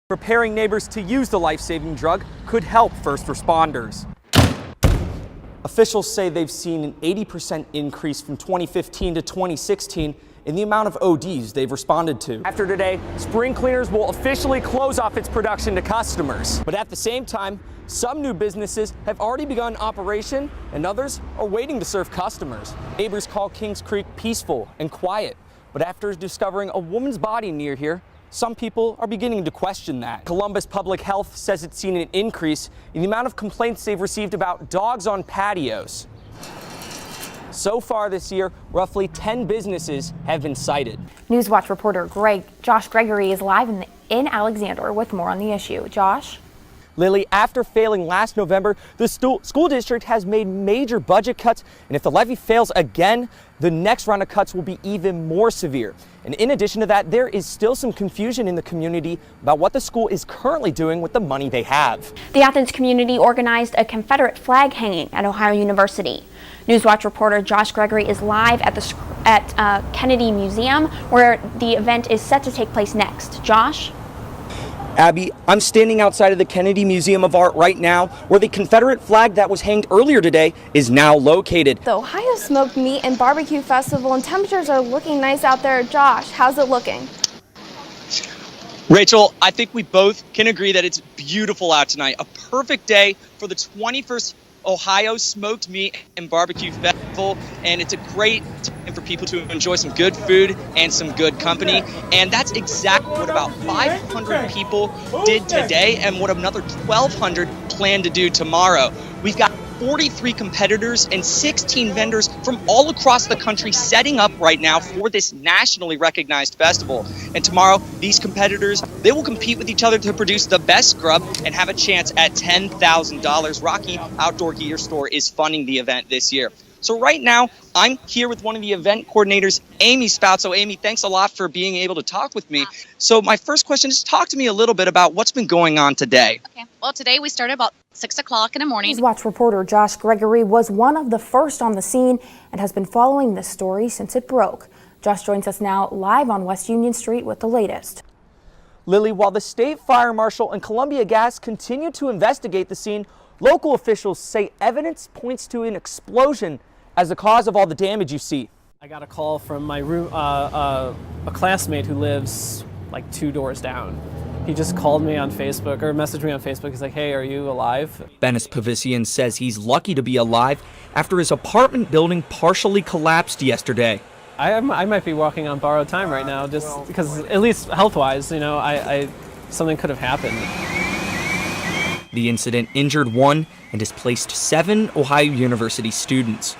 Preparing neighbors to use the life-saving drug could help first responders. Officials say they've seen an 80% increase from 2015 to 2016 in the amount of ODs they've responded to. After today, Spring Cleaners will officially close off its production to customers. But at the same time, some new businesses have already begun operation and others are waiting to serve customers. Neighbors call Kings Creek peaceful and quiet, but after discovering a woman's body near here, some people are beginning to question that. Columbus Public Health says it's seen an increase in the amount of complaints they've received about dogs on patios. So far this year, roughly 10 businesses have been cited. Newswatch reporter Josh Gregory is live in Alexander with more on the issue. Josh? Lily, after failing last November, the school district has made major budget cuts, and if the levy fails again, the next round of cuts will be even more severe. And in addition to that, there is still some confusion in the community about what the school is currently doing with the money they have. The Athens community organized a Confederate flag hanging at Ohio University. Newswatch reporter Josh Gregory is live at Kennedy Museum, where the event is set to take place next. Josh? Abby, I'm standing outside of the Kennedy Museum of Art right now, where the Confederate flag that was hanged earlier today is now located. The Ohio Smoked Meat and Barbecue Festival, and temperatures are looking nice out there. Josh, how's it looking? Rachel, I think we both can agree that it's beautiful out tonight. A perfect day for the 21st Ohio Smoked Meat and Barbecue Festival, and it's a great time for people to enjoy some good food and some good company. And that's exactly what about 500 people did today and what another 1,200 plan to do tomorrow. We've got 43 competitors and 16 vendors from all across the country setting up right now for this nationally recognized festival. And tomorrow, these competitors, they will compete with each other to produce the best scrub and have a chance at $10,000. Rocky Outdoor Gear Store is funding the event this year. So right now, I'm here with one of the event coordinators, Amy Spout. So Amy, thanks a lot for being able to talk with me. So my first question is, talk to me a little bit about what's been going on today. Okay, well today we started about 6 o'clock in the morning. Newswatch reporter Josh Gregory was one of the first on the scene and has been following this story since it broke. Josh joins us now live on West Union Street with the latest. Lily, while the state fire marshal and Columbia Gas continue to investigate the scene, local officials say evidence points to an explosion as the cause of all the damage you see. I got a call from my room, a classmate who lives like 2 doors down. He just called me on Facebook or messaged me on Facebook. He's like, hey, are you alive? Bennis Pavisian says he's lucky to be alive after his apartment building partially collapsed yesterday. I might be walking on borrowed time right now just because, at least health-wise, you know, something could have happened. The incident injured 1 and displaced 7 Ohio University students.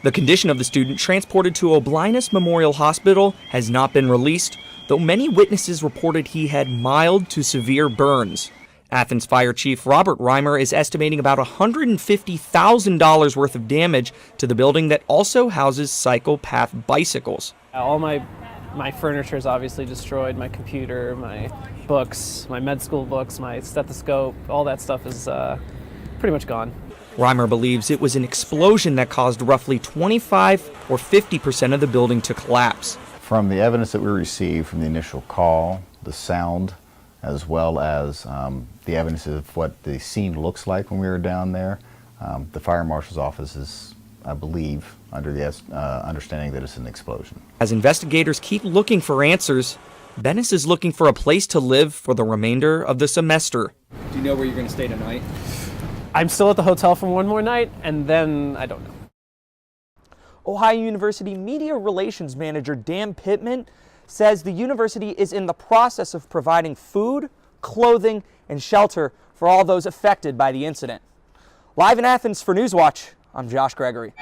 The condition of the student transported to O'Blinas Memorial Hospital has not been released, though many witnesses reported he had mild to severe burns. Athens Fire Chief Robert Reimer is estimating about $150,000 worth of damage to the building that also houses cycle path bicycles. All my furniture is obviously destroyed, my computer, my books, my med school books, my stethoscope, all that stuff is pretty much gone. Reimer believes it was an explosion that caused roughly 25 or 50% of the building to collapse. From the evidence that we received from the initial call, the sound, as well as the evidence of what the scene looks like when we were down there, the fire marshal's office is, I believe, under the understanding that it's an explosion. As investigators keep looking for answers, Bennis is looking for a place to live for the remainder of the semester. Do you know where you're going to stay tonight? I'm still at the hotel for one more night, and then I don't know. Ohio University Media Relations Manager Dan Pittman says the university is in the process of providing food, clothing, and shelter for all those affected by the incident. Live in Athens for Newswatch, I'm Josh Gregory.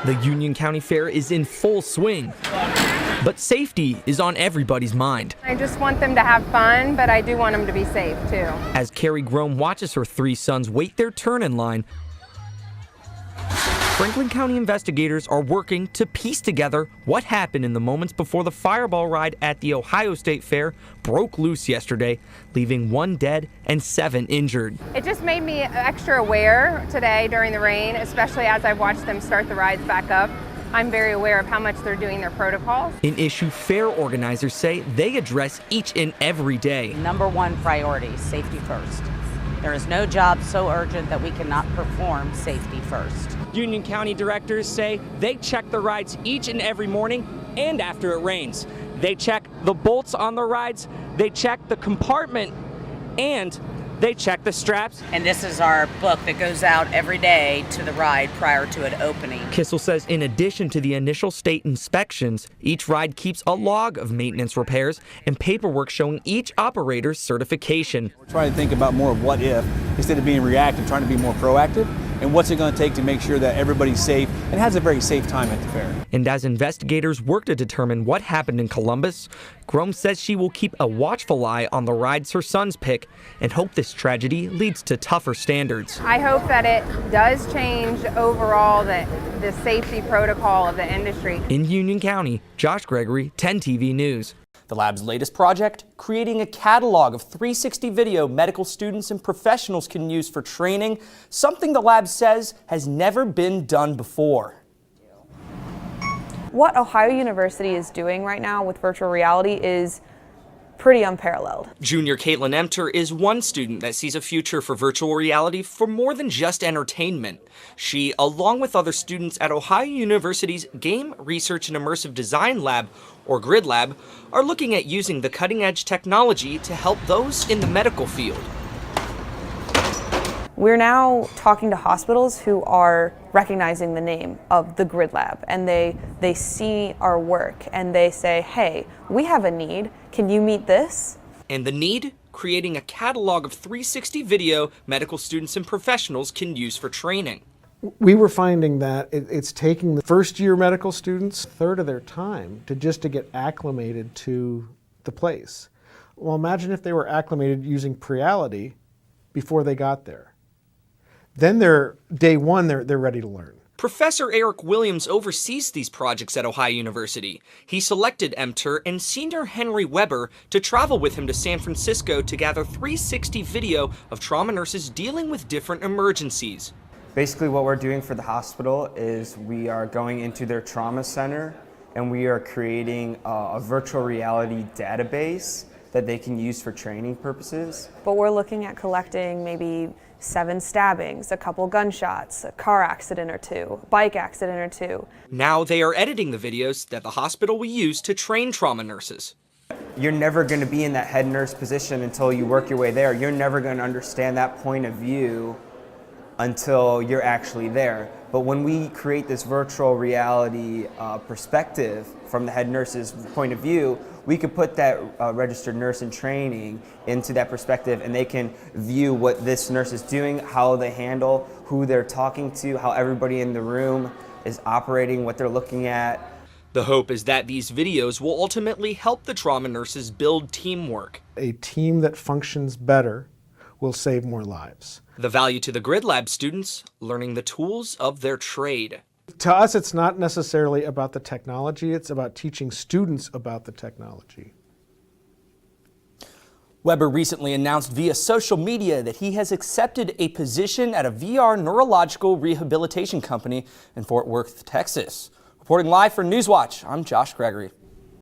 The Union County Fair is in full swing, but safety is on everybody's mind. I just want them to have fun, but I do want them to be safe too. As Carrie Grome watches her 3 sons wait their turn in line, Franklin County investigators are working to piece together what happened in the moments before the fireball ride at the Ohio State Fair broke loose yesterday, leaving 1 dead and 7 injured. It just made me extra aware today during the rain, especially as I watched them start the rides back up. I'm very aware of how much they're doing their protocols. An issue fair organizers say they address each and every day. Number one priority, safety first. There is no job so urgent that we cannot perform safety first. Union County directors say they check the rides each and every morning and after it rains. They check the bolts on the rides, they check the compartment, and they check the straps. And this is our book that goes out every day to the ride prior to it opening. Kissel says in addition to the initial state inspections, each ride keeps a log of maintenance repairs and paperwork showing each operator's certification. We're trying to think about more of what if, instead of being reactive, trying to be more proactive, and what's it going to take to make sure that everybody's safe and has a very safe time at the fair. And as investigators work to determine what happened in Columbus, Grome says she will keep a watchful eye on the rides her sons pick and hope this tragedy leads to tougher standards. I hope that it does change overall the safety protocol of the industry. In Union County, Josh Gregory, 10 TV News. The lab's latest project, creating a catalog of 360 video medical students and professionals can use for training, something the lab says has never been done before. What Ohio University is doing right now with virtual reality is pretty unparalleled. Junior Caitlin Emter is one student that sees a future for virtual reality for more than just entertainment. She, along with other students at Ohio University's Game Research and Immersive Design Lab, or GRID Lab, are looking at using the cutting-edge technology to help those in the medical field. We're now talking to hospitals who are recognizing the name of the GRID Lab, and they see our work and they say, hey, we have a need, can you meet this? And the need? Creating a catalog of 360 video medical students and professionals can use for training. We were finding that it's taking the first-year medical students a third of their time to get acclimated to the place. Well, imagine if they were acclimated using Preality before they got there. Then day one, they're ready to learn. Professor Eric Williams oversees these projects at Ohio University. He selected Emter and Senior Henry Weber to travel with him to San Francisco to gather 360 video of trauma nurses dealing with different emergencies. Basically what we're doing for the hospital is we are going into their trauma center and we are creating a virtual reality database that they can use for training purposes. But we're looking at collecting maybe 7 stabbings, a couple gunshots, a car accident or 2, bike accident or 2. Now they are editing the videos that the hospital will use to train trauma nurses. You're never going to be in that head nurse position until you work your way there. You're never going to understand that point of view until you're actually there. But when we create this virtual reality perspective from the head nurse's point of view, we could put that registered nurse in training into that perspective, and they can view what this nurse is doing, how they handle, who they're talking to, how everybody in the room is operating, what they're looking at. The hope is that these videos will ultimately help the trauma nurses build teamwork. A team that functions better will save more lives. The value to the GRID Lab students, learning the tools of their trade. To us, it's not necessarily about the technology, it's about teaching students about the technology. Weber recently announced via social media that he has accepted a position at a VR neurological rehabilitation company in Fort Worth, Texas. Reporting live for Newswatch, I'm Josh Gregory.